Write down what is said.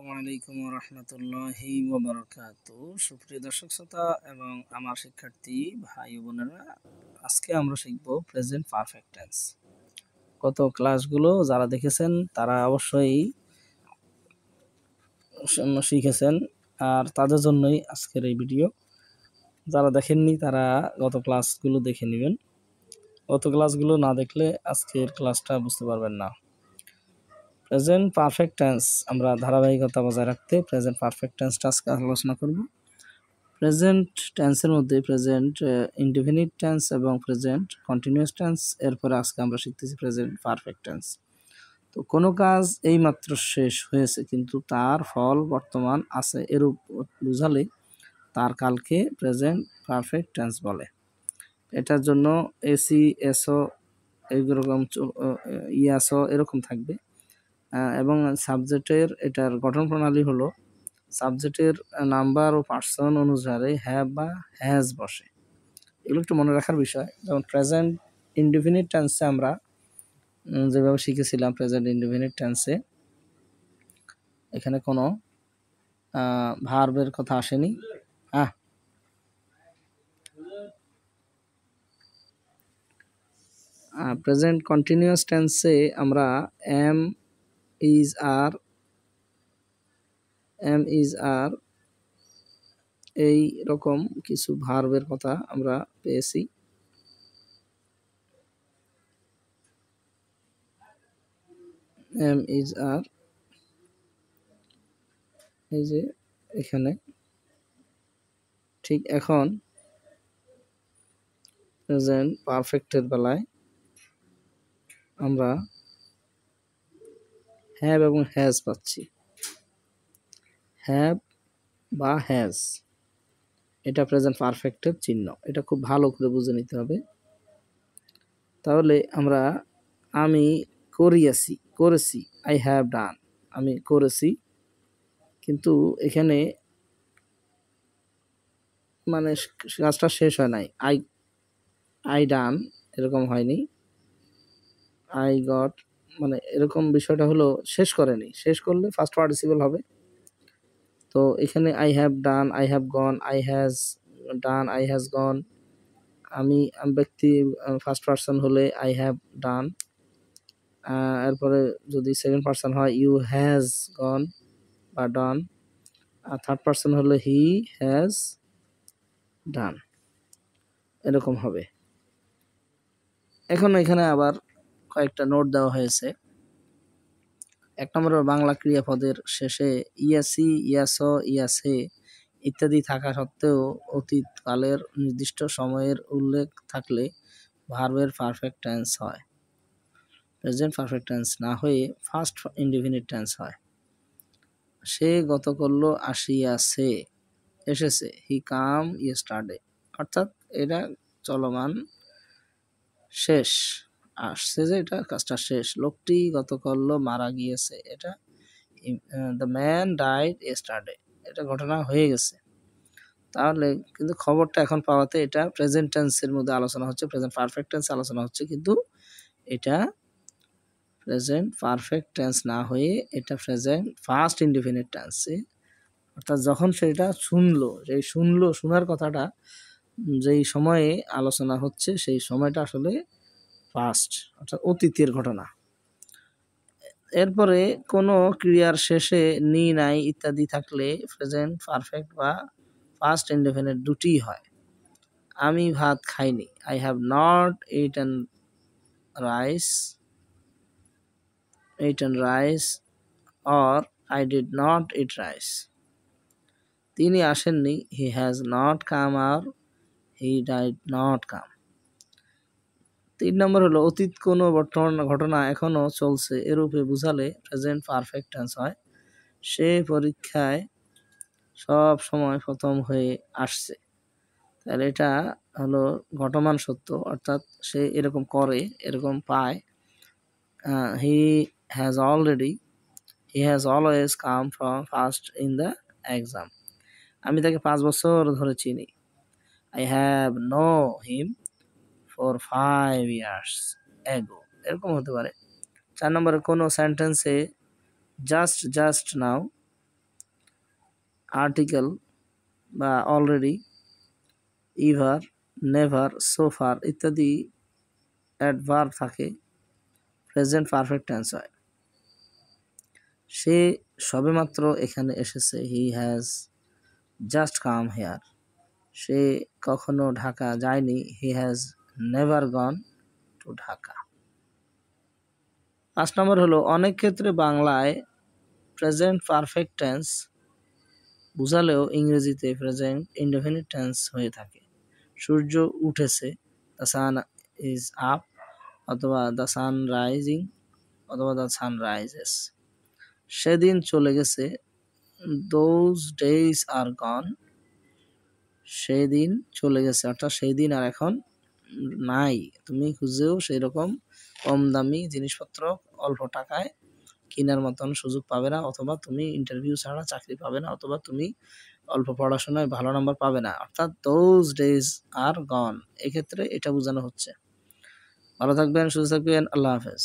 আসসালামু আলাইকুম ওয়া রাহমাতুল্লাহি ওয়া বারাকাতুহু। সুপ্রিয় দর্শক শ্রোতা এবং আমার শিক্ষার্থী ভাই ও বোনেরা, আজকে আমরা শিখব প্রেজেন্ট পারফেক্ট টেন্স। গত ক্লাসগুলো যারা দেখেছেন তারা অবশ্যই শিখেছেন, আর তাদের জন্যই আজকের এই ভিডিও। যারা দেখেননি তারা গত ক্লাসগুলো দেখে নেবেন। গত ক্লাসগুলো না দেখলে আজকের ক্লাসটা বুঝতে পারবেন না। প্রেজেন্ট পারফেক্ট টেন্স আমরা ধারাবাহিকতা বজায় রাখতে প্রেজেন্ট পারফেক্ট টেন্সটা আজকে আলোচনা করব। প্রেজেন্ট টেন্সের মধ্যে প্রেজেন্ট ইনডেফিনিট টেন্স এবং প্রেজেন্ট কন্টিনিউয়াস টেন্স, এরপরে আজকে আমরা শিখতেছি প্রেজেন্ট পারফেক্ট টেন্স। তো কোনো কাজ এইমাত্র শেষ হয়েছে কিন্তু তার ফল বর্তমান আছে, এরূপ বুঝালে তার কালকে প্রেজেন্ট পারফেক্ট টেন্স বলে। এটার জন্য এসি, এসও, এইরকম ইয়াসও এরকম থাকবে। এবং সাবজেক্টের এটার গঠন প্রণালী হলো সাবজেক্টের নাম্বার ও পার্সন অনুসারে হ্যাভ বা হ্যাজ বসে। এগুলো একটু মনে রাখার বিষয়। যেমন প্রেজেন্ট ইনডেফিনিট টেন্সে আমরা যেভাবে শিখেছিলাম, প্রেজেন্ট ইনডেফিনিট টেন্সে এখানে কোনো ভার্বের কথা আসেনি। প্রেজেন্ট কন্টিনিউয়াস টেন্সে আমরা এম ইজ আর এই রকম কিছু ভার্বের কথা আমরা পেয়েছি। এম ইজ আর, এই যে এখানে। ঠিক এখন প্রেজেন্ট পারফেক্টের বেলায় আমরা হ্যাভ এবং হ্যাজ পাচ্ছি। হ্যাভ বা হ্যাজ এটা প্রেজেন্ট পারফেক্টের চিহ্ন। এটা খুব ভালো করে বুঝে নিতে হবে। তাহলে আমরা আমি করেছি, আই হ্যাভ ডান, আমি করেছি, কিন্তু এখানে মানে কাজটা শেষ হয় নাই। আই ডান এরকম হয়নি। আই গট মানে এরকম বিষয়টা হলো শেষ করেনি। শেষ করলে ফার্স্ট পার্টিসিপল হবে। তো এখানে I have done, I have gone, I has done, I has gone. আমি ব্যক্তি ফার্স্ট পার্সন হলে আই হ্যাভ ডান। এরপরে যদি সেকেন্ড পার্সন হয় ইউ হ্যাজ গন বা ডান। আর থার্ড পার্সন হলে হি হ্যাজ ডান, এরকম হবে। এখন এখানে আবার কয়েকটা নোট দেওয়া হয়েছে। এক নম্বরের বাংলা ক্রিয়াপদের শেষে ইয়াসি, ইয়াসো, ইয়াসে ইত্যাদি থাকা সত্ত্বেও অতীতকালের নির্দিষ্ট সময়ের উল্লেখ থাকলে ভার্বের পারফেক্ট টেন্স হয়। প্রেজেন্ট পারফেক্ট টেন্স না হয়ে ফার্স্ট ইনডেফিনিট টেন্স হয়। সে গত করলো আসিয়াছে, এসেছে। হি কাম ইয়েস্টারডে, অর্থাৎ এটা চলমান, শেষ, আসছে যে এটা কাজটা শেষ। লোকটি গত করলো মারা গিয়েছে, এটা দ্য ম্যান ডাইড ইয়েস্টারডে, এটা ঘটনা হয়ে গেছে। তাহলে কিন্তু খবরটা এখন পাওয়াতে এটা প্রেজেন্ট টেন্সের মধ্যে আলোচনা হচ্ছে, প্রেজেন্ট পারফেক্ট টেন্স আলোচনা হচ্ছে, কিন্তু এটা প্রেজেন্ট পারফেক্ট টেন্স না হয়ে এটা প্রেজেন্ট ফার্স্ট ইনডেফিনিট টেন্সে। অর্থাৎ যখন সেটা শোনার কথাটা যেই সময়ে আলোচনা হচ্ছে সেই সময়টা আসলে পাস্ট, অর্থাৎ অতীতের ঘটনা। এরপরে কোনো ক্রিয়ার শেষে নি, নাই ইত্যাদি থাকলে প্রেজেন্ট পারফেক্ট বা ফার্স্ট ইনডেফিনিট দুটিই হয়। আমি ভাত খাইনি, I have not eaten rice or I did not eat rice. তিনি আসেননি, হি হ্যাজ নট কাম আর he did not come. 3 number হলো অতীত কোনো বর্তমান ঘটনা এখনো চলছে, এরূপে বুঝালে প্রেজেন্ট পারফেক্ট টেন্স হয়। সে পরীক্ষায় সব সময় প্রথম হয়ে আসছে। তাহলে এটা হলো ঘটমান সত্য, অর্থাৎ সে এরকম করে, এরকম পায়। He has always come from first in the exam. আমি তাকে 5 বছর ধরে চিনি। I have know him for 5 years ago, এরকম হতে পারে। 4 নম্বরে কোনো সেন্টেন্সে জাস্ট নাও আর্টিকেল বা অলরেডি, ইভার, নেভার, সোফার ইত্যাদি অ্যাডভার্ব থাকে প্রেজেন্ট পারফেক্ট টেন্স হয়। সে সবেমাত্র এখানে এসেছে, he has just come here. সে কখনো ঢাকা যায়নি, he has never gone to Dhaka. 5 নম্বর হলো অনেক ক্ষেত্রে বাংলায় প্রেজেন্ট পারফেক্ট টেন্স বুঝালেও ইংরেজিতে প্রেজেন্ট ইনডেফিনিট টেন্স হয়ে থাকে। সূর্য উঠেছে, দ্য সান ইজ আপ, অথবা দ্য সান রাইজিং, অথবা দ্য সান রাইজেস। সেদিন চলে গেছে, দোজ ডেজ আর গন। সেদিন চলে গেছে অর্থাৎ সেই দিন আর এখন নাই। তুমি খুঁজেও সেই রকম কম দামি জিনিসপত্র অল্প টাকায় কেনার মতন সুযোগ পাবে না, অথবা তুমি ইন্টারভিউ ছাড়া চাকরি পাবে না, অথবা তুমি অল্প পড়াশোনায় ভালো নাম্বার পাবে না। অর্থাৎ দোজ ডেজ আর গন, এক্ষেত্রে এটা বোঝানো হচ্ছে। ভালো থাকবেন, সুস্থ থাকবেন, আল্লাহ হাফেজ।